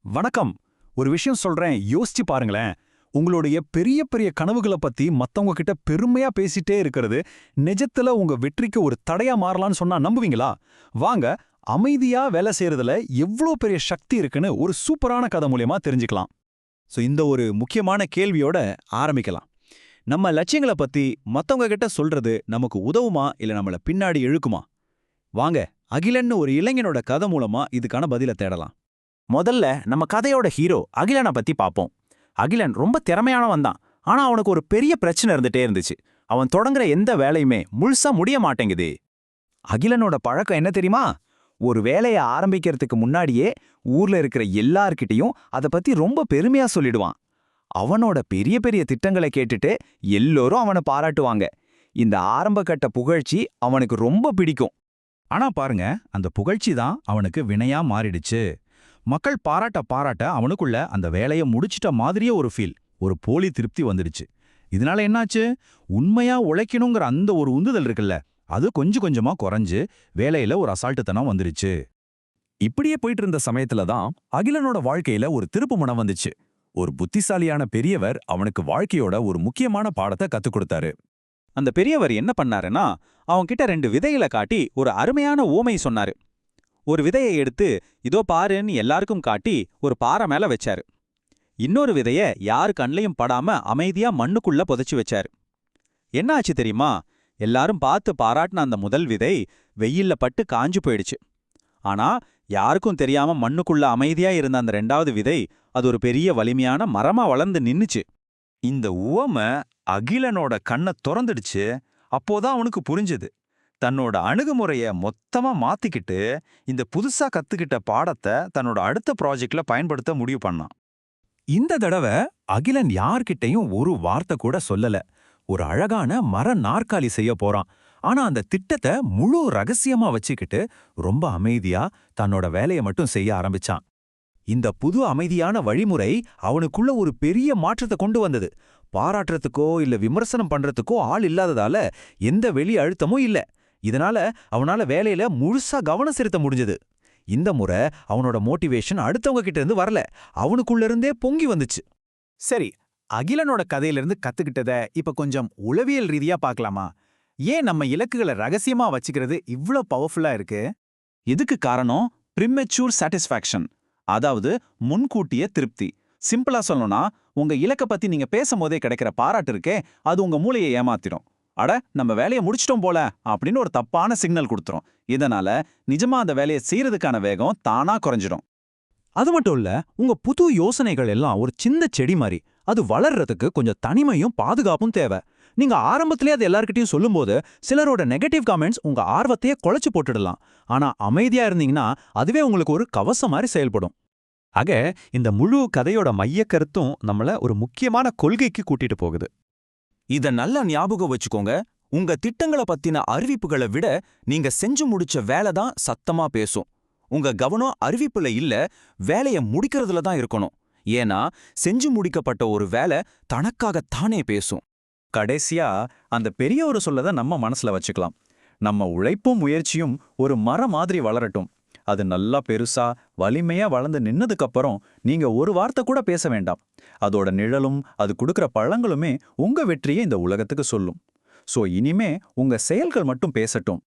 வணக்கம். ஒரு விஷயம் சொல்றேன், யோசிச்சு பாருங்களேன். உங்களுடைய பெரிய பெரிய கனவுகள பத்தி மத்தவங்க கிட்ட பெருமையா பேசிட்டே இருக்கிறது, நிஜத்துல உங்க வெற்றிக்கு ஒரு தடையா மாறலாம்னு சொன்னா நம்புவீங்களா? வாங்க, அமைதியா வேலை செய்யறதுல எவ்ளோ பெரிய சக்தி இருக்குன்னு ஒரு சூப்பரான கதை மூலியமா தெரிஞ்சுக்கலாம். இந்த ஒரு முக்கியமான கேள்வியோட ஆரம்பிக்கலாம். நம்ம லட்சியங்கள பத்தி மத்தவங்க கிட்ட சொல்றது நமக்கு உதவுமா இல்ல நம்மள பின்னாடி இழுக்குமா? வாங்க, அகிலன்னு ஒரு இளைஞனோட கதை மூலமா இதுக்கான பதில தேடலாம். முதல்ல நம்ம கதையோட ஹீரோ அகிலனை பத்தி பார்ப்போம். அகிலன் ரொம்ப திறமையானவன் தான். ஆனா அவனுக்கு ஒரு பெரிய பிரச்சனை இருந்துட்டே இருந்துச்சு. அவன் தொடங்குற எந்த வேலையுமே முழுசா முடிய மாட்டேங்குது. அகிலனோட பழக்கம் என்ன தெரியுமா? ஒரு வேலையை ஆரம்பிக்கிறதுக்கு முன்னாடியே ஊர்ல இருக்கிற எல்லார்கிட்டயும் அதை பத்தி ரொம்ப பெருமையா சொல்லிடுவான். அவனோட பெரிய பெரிய திட்டங்களை கேட்டுட்டு எல்லோரும் அவனை பாராட்டுவாங்க. இந்த ஆரம்பகட்ட புகழ்ச்சி அவனுக்கு ரொம்ப பிடிக்கும். ஆனா பாருங்க, அந்த புகழ்ச்சி தான் அவனுக்கு வினையா மாறிடுச்சு. மக்கள் பாராட்ட அவனுக்குள்ள அந்த வேலையை முடிச்சிட்ட மாதிரியே ஒரு ஃபீல், ஒரு போலி திருப்தி வந்துடுச்சு. இதனால என்னாச்சு? உண்மையா உழைக்கணுங்கிற அந்த ஒரு உந்துதல் இருக்குல்ல, அது கொஞ்சம் கொஞ்சமா குறைஞ்சு வேலையில ஒரு அசால்ட்டுத்தனம் வந்துருச்சு. இப்படியே போயிட்டு இருந்த சமயத்துல தான் அகிலனோட வாழ்க்கையில ஒரு திருப்பு முனை வந்துச்சு. ஒரு புத்திசாலியான பெரியவர் அவனுக்கு வாழ்க்கையோட ஒரு முக்கியமான பாடத்தை கத்துக் கொடுத்தாரு. அந்த பெரியவர் என்ன பண்ணாருன்னா, அவன்கிட்ட 2 விதைகளை காட்டி ஒரு அருமையான ஓமை சொன்னாரு. ஒரு விதையை எடுத்து இதோ பாருன்னு எல்லாருக்கும் காட்டி ஒரு பாறை மேல வச்சாரு. இன்னொரு விதைய யாரு கண்லையும் படாம அமைதியா மண்ணுக்குள்ள புதைச்சு வச்சாரு. என்ன ஆச்சு தெரியுமா? எல்லாரும் பார்த்து பாராட்டின அந்த முதல் விதை வெயில்ல பட்டு காஞ்சு போயிடுச்சு. ஆனா யாருக்கும் தெரியாம மண்ணுக்குள்ள அமைதியா இருந்த அந்த 2வது விதை அது ஒரு பெரிய வலிமையான மரமா வளர்ந்து நின்னுச்சு. இந்த உவமை அகிலனோட கண்ணை திறந்துடுச்சு. அப்போதான் அவனுக்கு புரிஞ்சது. தன்னோட அணுகுமுறைய மொத்தமா மாத்திக்கிட்டு இந்த புதுசா கத்துக்கிட்ட பாடத்தை தன்னோட அடுத்த ப்ராஜெக்ட்ல பயன்படுத்த முடிவு பண்ணான். இந்த தடவை அகிலன் யார்கிட்டயும் ஒரு வார்த்தை கூட சொல்லல. ஒரு அழகான மர நாற்காலி செய்ய போறான். ஆனா அந்த திட்டத்தை முழு ரகசியமா வச்சுக்கிட்டு ரொம்ப அமைதியா தன்னோட வேலையை மட்டும் செய்ய ஆரம்பிச்சான். இந்த புது அமைதியான வழிமுறை அவனுக்குள்ள ஒரு பெரிய மாற்றத்தை கொண்டு வந்தது. பாராட்டுறதுக்கோ இல்ல விமர்சனம் பண்றதுக்கோ ஆள் இல்லாததால எந்த வெளி அழுத்தமும் இல்ல. இதனால அவனால வேலையில முழுசா கவனம் செலுத்த முடிஞ்சது. இந்த முறை அவனோட மோட்டிவேஷன் அடுத்தவங்க கிட்ட இருந்து வரல, அவனுக்குள்ள இருந்தே பொங்கி வந்துச்சு. சரி, அகிலனோட கதையிலிருந்து கத்துக்கிட்டத இப்ப கொஞ்சம் உளவியல் ரீதியா பார்க்கலாமா? ஏன் நம்ம இலக்குகளை ரகசியமா வச்சுக்கிறது இவ்ளோ பவர்ஃபுல்லா இருக்கு? இதுக்கு காரணம் ப்ரிமெச்சூர் சாட்டிஸ்ஃபேக்ஷன், அதாவது முன்கூட்டிய திருப்தி. சிம்பிளா சொல்லணும்னா, உங்க இலக்க பத்தி நீங்க பேசும்போதே கிடைக்கிற பாராட்டு இருக்கே, அது உங்க மூளையை ஏமாத்திடும். அட, நம்ம வேலையை முடிச்சிட்டோம் போல அப்படின்னு ஒரு தப்பான சிக்னல் கொடுத்துரும். இதனால நிஜமா அந்த வேலையை செய்யறதுக்கான வேகம் தானா குறைஞ்சிடும். அது மட்டும் இல்ல, உங்க புது யோசனைகள் எல்லாம் ஒரு சின்ன செடி மாதிரி. அது வளர்றதுக்கு கொஞ்சம் தனிமையும் பாதுகாப்பும் தேவை. நீங்க ஆரம்பத்திலே அது எல்லார்கிட்டயும் சொல்லும்போது சிலரோட நெகட்டிவ் காமெண்ட்ஸ் உங்க ஆர்வத்தையே குலைச்சு போட்டுடலாம். ஆனா அமைதியா இருந்தீங்கன்னா அதுவே உங்களுக்கு ஒரு கவசம் மாதிரி செயல்படும். ஆக, இந்த முழு கதையோட மையக் கருத்தும் நம்மள ஒரு முக்கியமான கொள்கைக்கு கூட்டிட்டு போகுது. இத நல்லா ஞாபகம் வச்சுக்கோங்க. உங்க திட்டங்களை பத்தின அறிவிப்புகளை விட நீங்க செஞ்சு முடிச்ச வேலை தான் சத்தமா பேசும். உங்க கவனம் அறிவிப்புல இல்ல, வேலைய முடிக்கிறதுல தான் இருக்கணும். ஏன்னா செஞ்சு முடிக்கப்பட்ட ஒரு வேலை தனக்காகத்தானே பேசும். கடைசியா அந்த பெரியவரு சொல்லத நம்ம மனசுல வச்சுக்கலாம். நம்ம உழைப்பும் முயற்சியும் ஒரு மரம் மாதிரி வளரட்டும். அது நல்லா பெருசா வலிமையா வளர்ந்து நின்னதுக்கு அப்புறம் நீங்க ஒரு வார்த்தை கூட பேச வேண்டாம். அதோட நிழலும் அது கொடுக்கிற பழங்களுமே உங்க வெற்றியை இந்த உலகத்துக்கு சொல்லும். சோ இனிமே உங்க செயல்கள் மட்டும் பேசட்டும்.